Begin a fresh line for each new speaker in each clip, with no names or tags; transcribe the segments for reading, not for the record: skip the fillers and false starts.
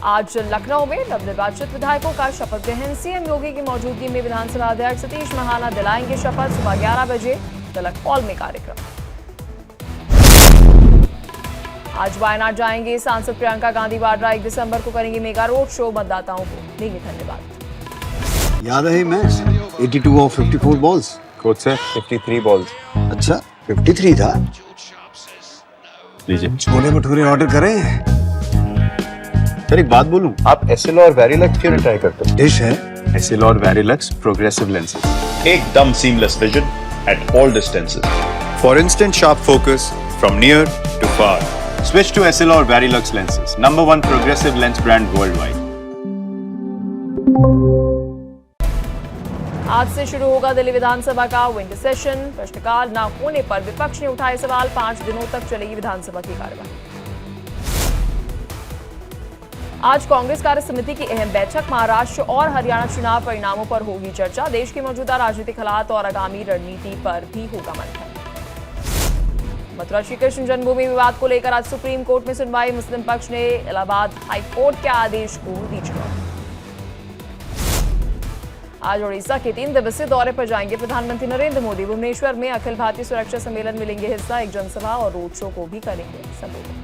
आज लखनऊ में नवनिर्वाचित विधायकों का शपथ ग्रहण। सीएम योगी की मौजूदगी में विधानसभा अध्यक्ष सतीश महाना दिलाएंगे शपथ। सुबह 11 बजे तिलक हॉल में कार्यक्रम। आज वायनाड जाएंगे सांसद प्रियंका गांधी वाड्रा। 1 दिसंबर को करेंगी मेगा रोड शो। मतदाताओं को देंगे धन्यवाद।
याद है मैच 82 और 54 बॉल्स।
कोच से 53 बॉल्स।
अच्छा 53 था।
लीजिए
छोले भटूरे ऑर्डर करें।
सर एक बात बोलूं, आप एसएल और वेरिलक्स क्यों नहीं ट्राई करते?
डिश है
एसएल और वेरिलक्स प्रोग्रेसिव लेंसेज,
एकदम seamless vision at all distances.
for instant sharp focus from near to far. Switch to SL or Varilux lenses, #1 progressive lens brand worldwide.
आज से शुरू होगा दिल्ली विधानसभा का विंटर सेशन। प्रश्नकाल न होने पर विपक्ष ने उठाए सवाल। 5 दिनों तक चलेगी विधानसभा की कार्यवाही। आज कांग्रेस कार्य समिति की अहम बैठक। महाराष्ट्र और हरियाणा चुनाव परिणामों पर होगी चर्चा। देश के मौजूदा राजनीतिक हालात और आगामी रणनीति पर भी होगा मंथन। मथुरा श्री कृष्ण जन्मभूमि विवाद को लेकर आज सुप्रीम कोर्ट में सुनवाई। मुस्लिम पक्ष ने इलाहाबाद हाई कोर्ट के आदेश को दी चुनौती। आज ओडिशा के 3 दिवसीय दौरे पर जाएंगे प्रधानमंत्री नरेंद्र मोदी। भुवनेश्वर में अखिल भारतीय सुरक्षा सम्मेलन में लेंगे हिस्सा। एक जनसभा और रोड शो को भी करेंगे संबोधित।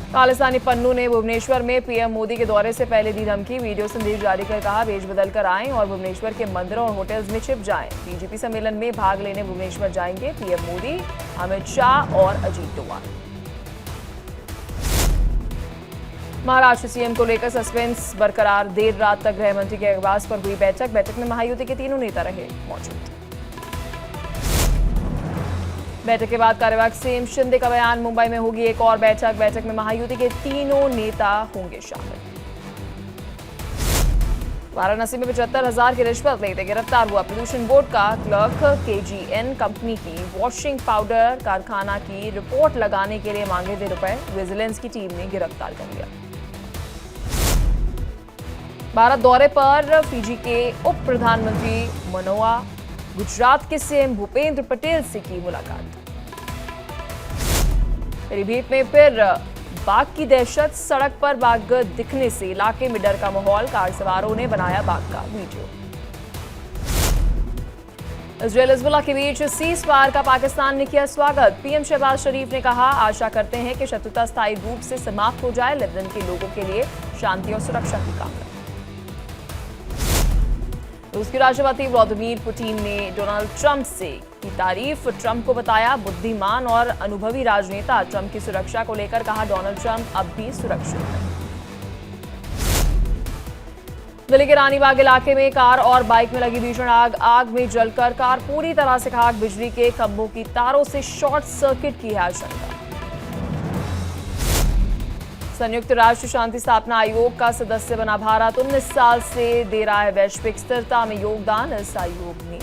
खालिस्तानी पन्नू ने भुवनेश्वर में पीएम मोदी के दौरे से पहले दी धमकी। वीडियो संदेश जारी कर कहा, वेश बदल कर आएं और भुवनेश्वर के मंदिरों और होटल्स में छिप जाएं। बीजेपी सम्मेलन में भाग लेने भुवनेश्वर जाएंगे पीएम मोदी, अमित शाह और अजीत डोभाल। महाराष्ट्र सीएम को लेकर सस्पेंस बरकरार। देर रात तक गृह मंत्री के आवास पर हुई बैठक में महायुति के तीनों नेता रहे मौजूद। बैठक के बाद कार्यवाहक सीएम शिंदे का बयान। मुंबई में होगी एक और बैठक में महायुति के तीनों नेता होंगे शामिल। वाराणसी में 75,000 की रिश्वत लेते गिरफ्तार हुआ प्रदूषण बोर्ड का क्लर्क। केजीएन कंपनी की वॉशिंग पाउडर कारखाना की रिपोर्ट लगाने के लिए मांगे थे रुपए। विजिलेंस की टीम ने गिरफ्तार कर लिया। भारत दौरे पर फिजी के उप प्रधानमंत्री मनोआ। गुजरात के सीएम भूपेंद्र पटेल से की मुलाकात। पीलीभीत में फिर बाघ की दहशत। सड़क पर बाघ दिखने से इलाके में डर का माहौल। कार सवारों ने बनाया बाघ का वीडियो। इजरायल हिजबुल्लाह के बीच सीज फायर का पाकिस्तान ने किया स्वागत। पीएम शहबाज शरीफ ने कहा, आशा करते हैं कि शत्रुता स्थायी रूप से समाप्त हो जाए। लेबनान के लोगों के लिए शांति और सुरक्षा की कामना। रूस के राष्ट्रपति व्लादिमीर पुतिन ने डोनाल्ड ट्रंप से की तारीफ। ट्रंप को बताया बुद्धिमान और अनुभवी राजनेता। ट्रंप की सुरक्षा को लेकर कहा, डोनाल्ड ट्रंप अब भी सुरक्षित है। दिल्ली के रानीबाग इलाके में कार और बाइक में लगी भीषण आग। आग में जलकर कार पूरी तरह से खाक। बिजली के खंभों की तारों से शॉर्ट सर्किट की है आशंका। संयुक्त राष्ट्र शांति स्थापना आयोग का सदस्य बना भारत। 19 साल से दे रहा है वैश्विक स्थिरता में योगदान। इस आयोग में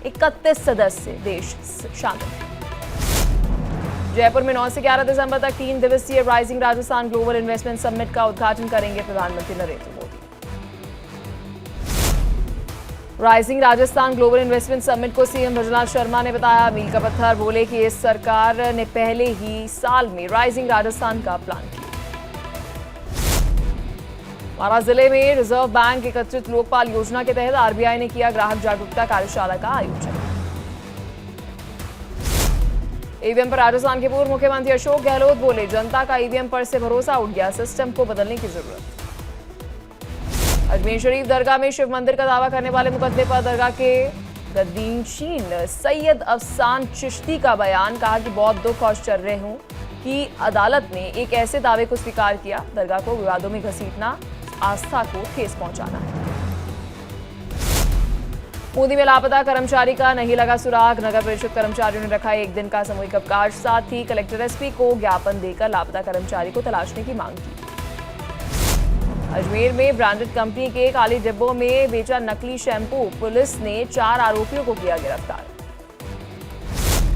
31 सदस्य देश शामिल हैं। जयपुर में 9 से 11 दिसंबर तक 3 दिवसीय rising Rajasthan global investment summit का उद्घाटन करेंगे प्रधानमंत्री Narendra Modi. Rising Rajasthan global investment summit को सीएम भजनलाल शर्मा ने बताया मील का पत्थर। बोले कि इस सरकार ने पहले ही साल में राइजिंग राजस्थान का प्लान किया। महाराष्ट्र जिले में रिजर्व बैंक एकत्रित लोकपाल योजना के तहत आरबीआई ने किया ग्राहक जागरूकता कार्यशाला का आयोजन। ईवीएम पर राजस्थान के पूर्व मुख्यमंत्री अशोक गहलोत बोले, जनता का ईवीएम पर से भरोसा उठ गया, सिस्टम को बदलने की जरूरत। अजमेर शरीफ दरगाह में शिव मंदिर का दावा करने वाले मुकदमे पर दरगाह के गद्दीनशीन सैयद अफसान चिश्ती का बयान। कहा कि बहुत दुख और आश्चर्य हूं कि अदालत ने एक ऐसे दावे को स्वीकार किया। दरगाह को विवादों में घसीटना आस्था को ठेस पहुंचाना है। बूंदी में लापता कर्मचारी का नहीं लगा सुराग। नगर परिषद कर्मचारियों ने रखा 1 दिन का सामूहिक अवकाश। साथ ही कलेक्टर एसपी को ज्ञापन देकर लापता कर्मचारी को तलाशने की मांग की। अजमेर में ब्रांडेड कंपनी के काले डिब्बों में बेचा नकली शैंपू। पुलिस ने 4 आरोपियों को किया गिरफ्तार।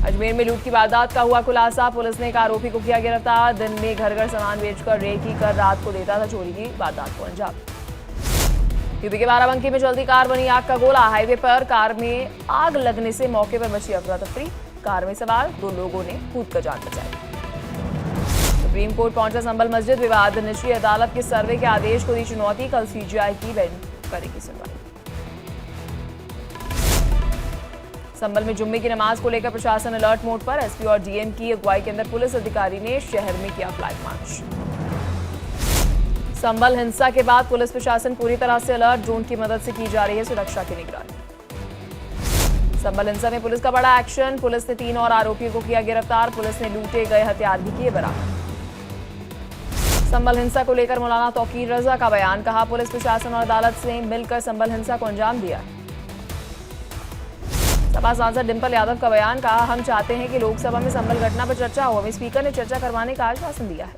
अजमेर में लूट की वारदात का हुआ खुलासा। पुलिस ने एक आरोपी को किया गिरफ्तार। दिन में घर घर सामान बेचकर रेकी कर रात को देता था चोरी की वारदात को अंजाम। यूपी के बाराबंकी में जल्दी कार बनी आग का गोला। हाईवे पर कार में आग लगने से मौके पर मची अफरा तफरी। कार में सवार 2 लोगों ने कूदकर जान बचाई। सुप्रीम कोर्ट पहुंचा संभल मस्जिद विवाद, निचली अदालत के सर्वे के आदेश को दी चुनौती, कल सीजीआई की बेंच करेगी सुनवाई। संभल में जुम्मे की नमाज को लेकर प्रशासन अलर्ट मोड पर, एसपी और डीएम की अगुवाई के अंदर पुलिस अधिकारी ने शहर में किया फ्लैग मार्च। संभल हिंसा के बाद पुलिस प्रशासन पूरी तरह से अलर्ट, ड्रोन की मदद से की जा रही है सुरक्षा की निगरानी। संभल हिंसा में पुलिस का बड़ा एक्शन, पुलिस ने 3 और आरोपियों को किया गिरफ्तार, पुलिस ने लूटे गए हथियार भी किए बरामद। संभल हिंसा को लेकर मौलाना तौकीर रजा का बयान, कहा पुलिस प्रशासन और अदालत ने मिलकर संभल हिंसा को अंजाम दिया। सपा सांसद डिंपल यादव का बयान, कहा हम चाहते हैं कि लोकसभा में संभल घटना पर चर्चा हो, हमें स्पीकर ने चर्चा करवाने का आश्वासन दिया है।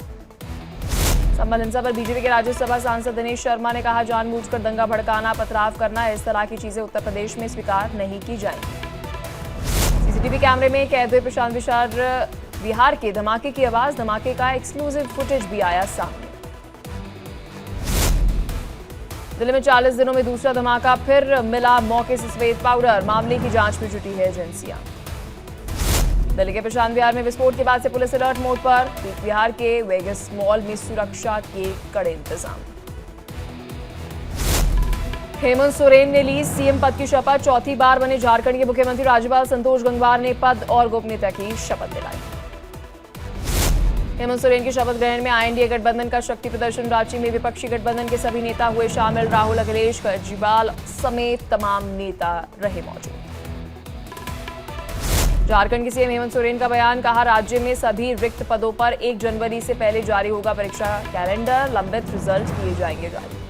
संभल हिंसा पर बीजेपी के राज्यसभा सांसद दिनेश शर्मा ने कहा जानबूझकर दंगा भड़काना, पथराव करना, इस तरह की चीजें उत्तर प्रदेश में स्वीकार नहीं की जाएंगी। सीसीटीवी कैमरे में कैद हुए प्रशांत बिहार के धमाके की आवाज, धमाके का एक्सक्लूसिव फुटेज भी आया सामने। दिल्ली में 40 दिनों में दूसरा धमाका, फिर मिला मौके से सफेद पाउडर, मामले की जांच में जुटी है एजेंसियां। दिल्ली के प्रशांत बिहार में विस्फोट के बाद से पुलिस अलर्ट मोड पर, बिहार के वेगस मॉल में सुरक्षा के कड़े इंतजाम। हेमंत सोरेन ने ली सीएम पद की शपथ, चौथी बार बने झारखंड के मुख्यमंत्री। राज्यपाल संतोष गंगवार ने पद और गोपनीयता की शपथ दिलाई। हेमंत सोरेन के शपथ ग्रहण में एनडीए गठबंधन का शक्ति प्रदर्शन, रांची में विपक्षी गठबंधन के सभी नेता हुए शामिल, राहुल, अखिलेश, केजरीवाल समेत तमाम नेता रहे मौजूद। झारखंड के सीएम हेमंत सोरेन का बयान, कहा राज्य में सभी रिक्त पदों पर 1 जनवरी से पहले जारी होगा परीक्षा कैलेंडर, लंबित रिजल्ट किए जाएंगे जारी।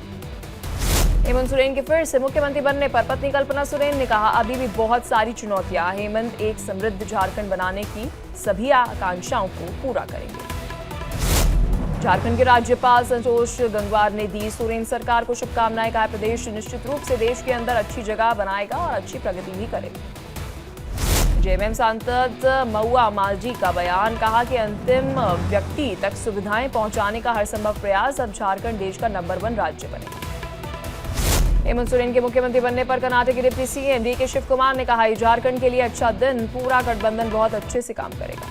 हेमंत सोरेन के फिर से मुख्यमंत्री बनने पर पत्नी कल्पना सोरेन ने कहा अभी भी बहुत सारी चुनौतियां, हेमंत एक समृद्ध झारखंड बनाने की सभी आकांक्षाओं को पूरा करेंगे। झारखंड के राज्यपाल संतोष गंगवार ने दी सोरेन सरकार को शुभकामनाएं, कहा प्रदेश निश्चित रूप से देश के अंदर अच्छी जगह बनाएगा और अच्छी प्रगति भी करेगा। जेएमएम सांसद महुआ मांझी का बयान, कहा कि अंतिम व्यक्ति तक सुविधाएं पहुंचाने का हर संभव प्रयास, अब झारखंड देश का नंबर 1 राज्य बनेगा। हेमंत सोरेन के मुख्यमंत्री बनने पर कर्नाटक के deputy CM DK Shivakumar ने कहा झारखंड के लिए अच्छा दिन, पूरा गठबंधन बहुत अच्छे से काम करेगा।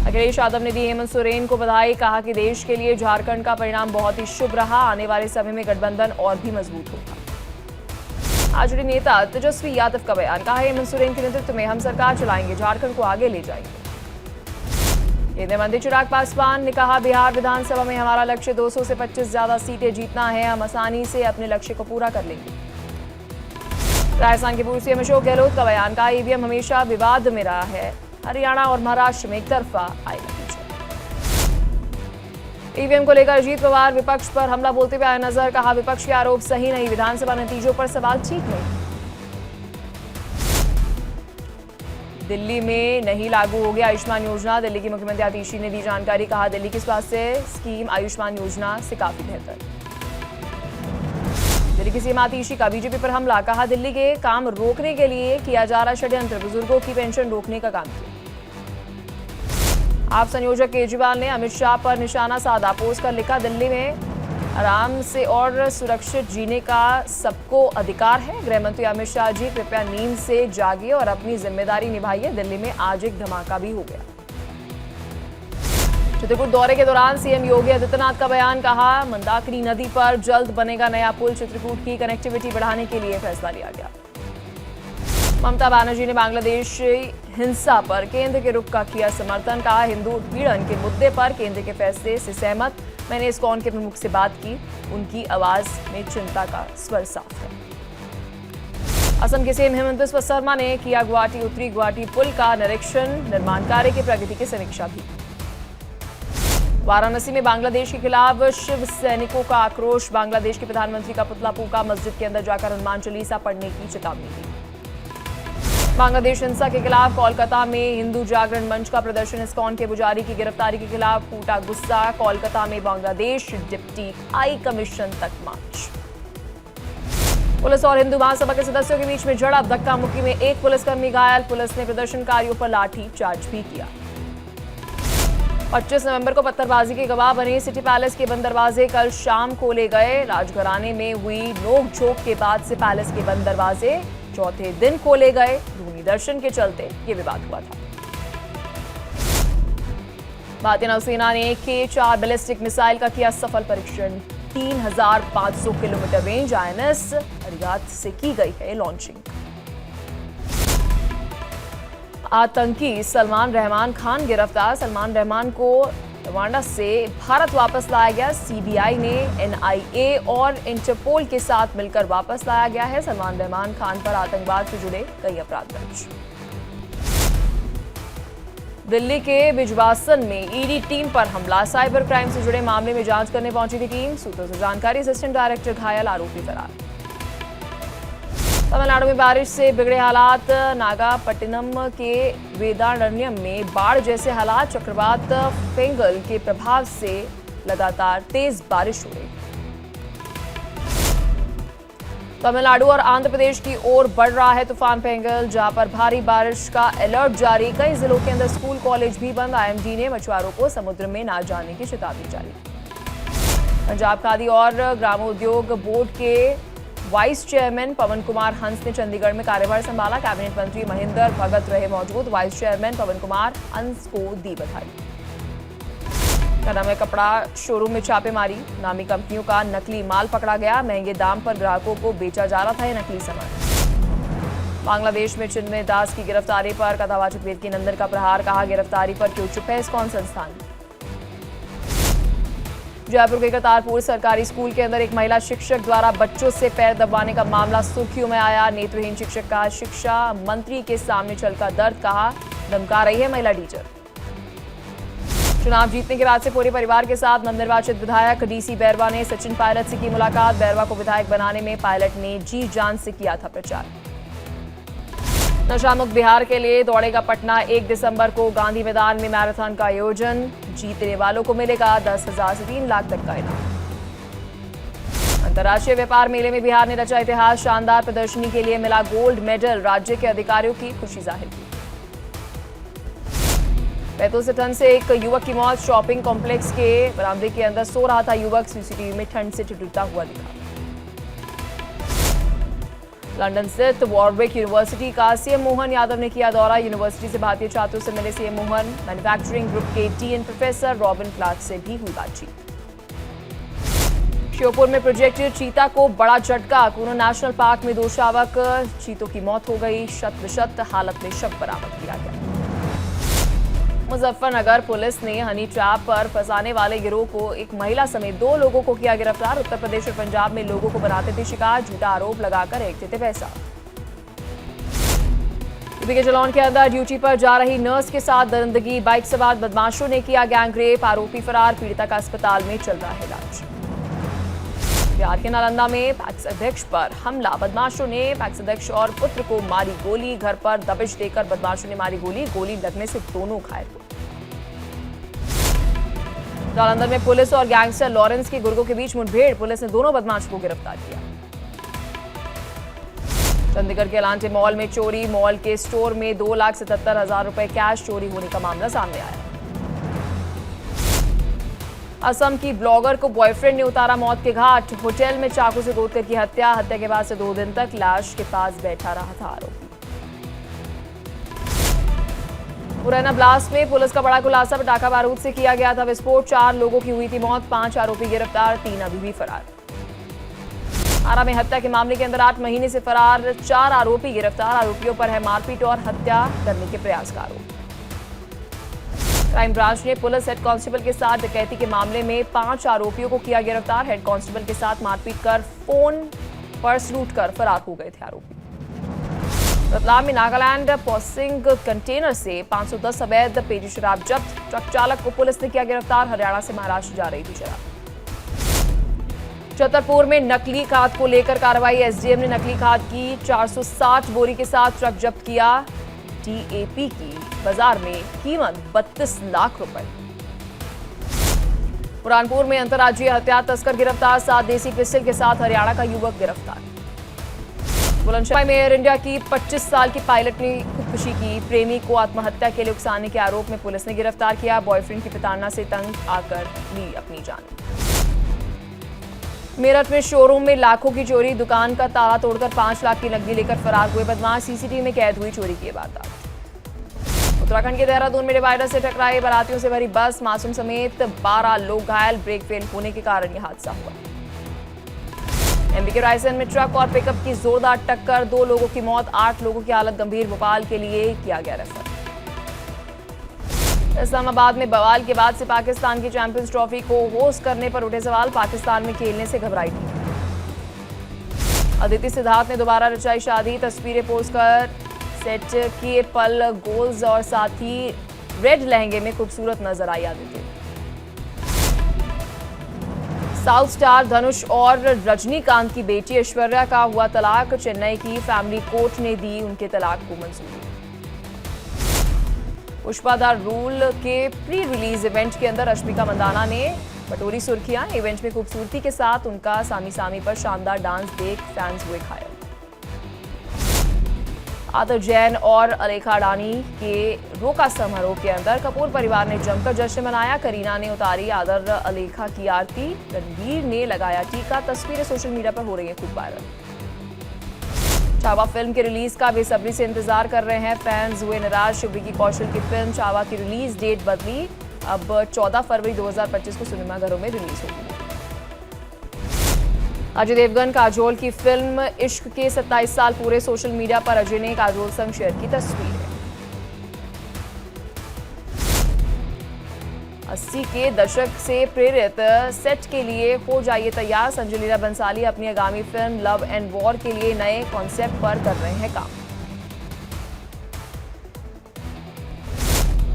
अखिलेश यादव ने दी हेमंत सोरेन को बधाई, कहा कि देश के लिए झारखंड का परिणाम बहुत ही शुभ रहा, आने वाले समय में गठबंधन और भी मजबूत होगा। आरजेडी नेता तेजस्वी यादव का बयान, कहा हेमंत सोरेन के नेतृत्व में हम सरकार चलाएंगे, झारखंड को आगे ले जाएंगे। केंद्रीय मंत्री चिराग पासवान ने कहा बिहार विधानसभा में हमारा लक्ष्य 200 से 25 ज्यादा सीटें जीतना है, हम आसानी से अपने लक्ष्य को पूरा कर लेंगे। राजस्थान के पूर्व सीएम अशोक गहलोत का बयान, कहा ईवीएम हमेशा विवाद में रहा है, हरियाणा और महाराष्ट्र में एक तरफा आए नतीजे। ईवीएम को लेकर अजीत पवार विपक्ष पर हमला बोलते हुए आए नजर, कहा विपक्ष के आरोप सही नहीं, विधानसभा नतीजों पर सवाल ठीक नहीं। दिल्ली में नहीं लागू हो गया आयुष्मान योजना, दिल्ली की मुख्यमंत्री आतिशी ने दी जानकारी, कहा दिल्ली की स्वास्थ्य स्कीम आयुष्मान योजना से काफी बेहतर। दिल्ली की सीएम आतिशी का बीजेपी पर हमला, कहा दिल्ली के काम रोकने के लिए किया जा रहा षड्यंत्र, बुजुर्गों की पेंशन रोकने का काम किया। आप संयोजक केजरीवाल ने अमित शाह पर निशाना साधा, पोस्ट कर लिखा दिल्ली में आराम से और सुरक्षित जीने का सबको अधिकार है। गृह मंत्री अमित शाह जी कृपया नींद से जागिए और अपनी जिम्मेदारी निभाइए, दिल्ली में आज एक धमाका भी हो गया। चित्रकूट दौरे के दौरान सीएम योगी आदित्यनाथ का बयान, कहा मंदाकिनी नदी पर जल्द बनेगा नया पुल, चित्रकूट की कनेक्टिविटी बढ़ाने के लिए फैसला लिया गया। ममता बनर्जी ने बांग्लादेश हिंसा पर केंद्र के रुख का किया समर्थन, कहा हिंदू उत्पीड़न के मुद्दे पर केंद्र के फैसले से सहमत, मैंने इस्कॉन के प्रमुख से बात की, उनकी आवाज में चिंता का स्वर साफ है। असम के सीएम हेमंत बिस्वा शर्मा ने किया गुवाहाटी उत्तरी गुवाहाटी पुल का निरीक्षण, निर्माण कार्य की प्रगति की समीक्षा भी। वाराणसी में बांग्लादेश के खिलाफ शिव सैनिकों का आक्रोश, बांग्लादेश के प्रधानमंत्री का पुतला फूंका, मस्जिद के अंदर जाकर हनुमान चालीसा पढ़ने की चेतावनी दी। बांग्लादेश हिंसा के खिलाफ कोलकाता में हिंदू जागरण मंच का प्रदर्शन, इस्कॉन के पुजारी की गिरफ्तारी के खिलाफ फूटा गुस्सा, कोलकाता में बांग्लादेश डिप्टी हाई कमीशन तक मार्च। पुलिस और हिंदू महासभा के सदस्यों के बीच में झड़प, धक्का मुक्की में एक पुलिसकर्मी घायल, पुलिस ने प्रदर्शनकारियों पर लाठी चार्ज भी किया। 25 नवंबर को पत्थरबाजी के गवाह बने सिटी पैलेस के बंद दरवाजे कल शाम खोले गए, राजघराने में हुई नोकझोंक के बाद से पैलेस के बंद दरवाजे चौथे दिन खोले गए, धूनी दर्शन के चलते ये विवाद हुआ था। भारतीय नौसेना ने K4 बैलिस्टिक मिसाइल का किया सफल परीक्षण। 3500 किलोमीटर रेंज INS अरिहंत से की गई है लॉन्चिंग। आतंकी सलमान रहमान खान गिरफ्तार। सलमान रहमान को रवांडा से भारत वापस लाया गया। CBI ने NIA और इंटरपोल के साथ मिलकर वापस लाया गया है। सलमान रहमान खान पर आतंकवाद से जुड़े कई अपराध दर्ज। दिल्ली के बिजवासन में ED टीम पर हमला। साइबर क्राइम से जुड़े मामले में जांच करने पहुंची थी टीम। सूत्रों से जानकारी, असिस्टेंट डायरेक्टर घायल, आरोपी फरार। तमिलनाडु में बारिश से बिगड़े हालात। नागापट्टिनम के वेदारण्यम में बाढ़ जैसे हालात। चक्रवात फेंगल के प्रभाव से लगातार तेज बारिश हो रही। तमिलनाडु और आंध्र प्रदेश की ओर बढ़ रहा है तूफान फेंगल, जहां पर भारी बारिश का अलर्ट जारी। कई जिलों के अंदर स्कूल कॉलेज भी बंद। IMD ने मछुआरों को समुद्र में न जाने की चेतावनी जारी। पंजाब खादी और ग्रामोद्योग बोर्ड के वाइस चेयरमैन पवन कुमार हंस ने चंडीगढ़ में कार्यभार संभाला। कैबिनेट मंत्री महेंद्र भगत रहे मौजूद। वाइस चेयरमैन पवन कुमार हंस को दी बधाई। कन्ना में कपड़ा शोरूम में छापेमारी। नामी कंपनियों का नकली माल पकड़ा गया। महंगे दाम पर ग्राहकों को बेचा जा रहा था यह नकली सामान। बांग्लादेश में चिन्मय दास की गिरफ्तारी पर कथावाचक वेदकी नंदन का प्रहार। कहा, गिरफ्तारी पर क्यों चुप है इस्कॉन संस्थान। जयपुर के करतारपुर सरकारी स्कूल के अंदर एक महिला शिक्षक द्वारा बच्चों से पैर दबाने का मामला सुर्खियों में आया। नेत्रहीन शिक्षक का शिक्षा मंत्री के सामने चलकर दर्द। कहा, धमका रही है महिला टीचर। चुनाव जीतने के बाद से पूरे परिवार के साथ नवनिर्वाचित विधायक DC बैरवा ने सचिन पायलट से की मुलाकात। बैरवा को विधायक बनाने में पायलट ने जी जान से किया था प्रचार। नशामुक्त बिहार के लिए दौड़ेगा पटना। 1 दिसंबर को गांधी मैदान में मैराथन का आयोजन। जीतने वालों को मिलेगा 10,000 से 3 लाख तक का इनाम। अंतर्राष्ट्रीय व्यापार मेले में बिहार ने रचा इतिहास। शानदार प्रदर्शनी के लिए मिला गोल्ड मेडल। राज्य के अधिकारियों की खुशी जाहिर की। पैतों से ठंड से एक युवक की मौत। शॉपिंग कॉम्प्लेक्स के बरामदे के अंदर सो रहा था युवक। CCTV में ठंड से ठिठुरता हुआ दिखा। लंदन स्थित वॉरविक यूनिवर्सिटी का CM मोहन यादव ने किया दौरा। यूनिवर्सिटी से भारतीय छात्रों से मिले CM मोहन। मैन्युफैक्चरिंग ग्रुप के TN प्रोफेसर रॉबिन क्लार्क से भी हुई बातचीत। श्योपुर में प्रोजेक्ट चीता को बड़ा झटका। कूनो नेशनल पार्क में 2 शावक चीतों की मौत हो गई। शत हालत में शव बरामद किया गया। मुजफ्फरनगर पुलिस ने हनी ट्रैप पर फंसाने वाले गिरोह को एक महिला समेत 2 लोगों को किया गिरफ्तार। उत्तर प्रदेश और पंजाब में लोगों को बनाते थे शिकार। झूठा आरोप लगाकर ऐंठते थे पैसा। यूपी के जालौन के अंदर ड्यूटी पर जा रही नर्स के साथ दरिंदगी। बाइक सवार बदमाशों ने किया गैंगरेप। आरोपी फरार। पीड़िता का अस्पताल में चल रहा है इलाज। बिहार के नालंदा में पैक्स अध्यक्ष पर हमला। बदमाशों ने पैक्स अध्यक्ष और पुत्र को मारी गोली। घर पर दबिश देकर बदमाशों ने मारी गोली। गोली लगने से दोनों घायल हुए। नालंदा में पुलिस और गैंगस्टर लॉरेंस की गुर्गों के बीच मुठभेड़। पुलिस ने दोनों बदमाशों को गिरफ्तार किया। चंडीगढ़ के एलांटे मॉल में चोरी। मॉल के स्टोर में 2,77,000 रुपए कैश चोरी होने का मामला सामने आया। असम की ब्लॉगर को बॉयफ्रेंड ने उतारा मौत के घाट। होटल में चाकू से गोदकर की हत्या। हत्या के बाद से 2 दिन तक लाश के पास बैठा रहा था आरोपी। मुरैना ब्लास्ट में पुलिस का बड़ा खुलासा। पटाखा बारूद से किया गया था विस्फोट। 4 लोगों की हुई थी मौत। 5 आरोपी गिरफ्तार। 3 अभी भी फरार। आरा में हत्या के मामले के अंदर 8 महीने से फरार 4 आरोपी गिरफ्तार। आरोपियों पर है मारपीट और हत्या करने के प्रयास का आरोप। क्राइम ब्रांच ने पुलिस हेड कांस्टेबल के साथ डकैती के मामले में 5 आरोपियों को किया गिरफ्तार। हेड कांस्टेबल के साथ मारपीट कर फोन पर्स लूट कर फरार हो गए थे आरोपी। रतलाम में नागालैंड प्रोसेसिंग कंटेनर से 510 अवैध पेटी शराब जब्त। ट्रक चालक को पुलिस ने किया गिरफ्तार। हरियाणा से महाराष्ट्र जा रही थी शराब। छतरपुर में नकली खाद को लेकर कार्रवाई। SDM ने नकली खाद की 460 बोरी के साथ ट्रक जब्त किया। DAP की बाजार में कीमत 32 लाख रुपए। बुरहानपुर में अंतर्राज्यीय हथियार तस्कर गिरफ्तार। 7 देसी पिस्टल के साथ हरियाणा का युवक गिरफ्तार। बुलंदशहर में एयर इंडिया की 25 साल की पायलट ने खुदकुशी की। प्रेमी को आत्महत्या के लिए उकसाने के आरोप में पुलिस ने गिरफ्तार किया। बॉयफ्रेंड की प्रताड़ना से तंग आकर ली अपनी जान। मेरठ में शोरूम में लाखों की चोरी। दुकान का ताला तोड़कर 5 लाख की नकदी लेकर फरार हुए बदमाश। CCTV में कैद हुई चोरी की वारदात। उत्तराखंड के देहरादून में डिवाइडर से टकराई बारातियों से भरी बस, मासूम समेत 12 लोग घायल, ब्रेक फेल होने के कारण यह हादसा हुआ। एमपी के रायसेन में ट्रक और पिकअप की जोरदार टक्कर, 2 लोगों की मौत, 8 लोगों की हालत गंभीर, भोपाल के लिए किया गया रेफर। इस्लामाबाद में बवाल के बाद से पाकिस्तान की चैंपियंस ट्रॉफी को होस्ट करने पर उठे सवाल, पाकिस्तान में खेलने से घबराई टीम। अदिति सिद्धार्थ ने दोबारा रचाई शादी, तस्वीरें पोस्ट कर सेट किए पल, गोल्स और साथ ही रेड लहंगे में खूबसूरत नजर आई अदिति। साउथ स्टार धनुष और रजनीकांत की बेटी ऐश्वर्या का हुआ तलाक, चेन्नई की फैमिली कोर्ट ने दी उनके तलाक को मंजूरी। पुष्पा द रूल के प्री रिलीज इवेंट के अंदर रश्मिका मंदाना ने बटोरी सुर्खियां, इवेंट में खूबसूरती के साथ उनका सामी सामी पर शानदार डांस देख फैंस हुए घायल। आदर जैन और अलेखा अडानी के रोका समारोह के अंदर कपूर परिवार ने जमकर जश्न मनाया, करीना ने उतारी आदर अलेखा की आरती, रणबीर ने लगाया टीका, तस्वीरें सोशल मीडिया पर हो रही हैं खूब वायरल। छावा फिल्म के रिलीज का बेसब्री से इंतजार कर रहे हैं फैंस, हुए निराश, विकी कौशल की फिल्म छावा की रिलीज डेट बदली, अब 14 फरवरी 2025 को सिनेमाघरों में रिलीज होगी। अजय देवगन काजोल की फिल्म इश्क के 27 साल पूरे, सोशल मीडिया पर अजय ने काजोल संग शेयर की तस्वीरें। 80 के दशक से प्रेरित सेट के लिए हो जाइए तैयार, संजय लीला बंसाली अपनी आगामी फिल्म लव एंड वॉर के लिए नए कॉन्सेप्ट पर कर रहे हैं काम।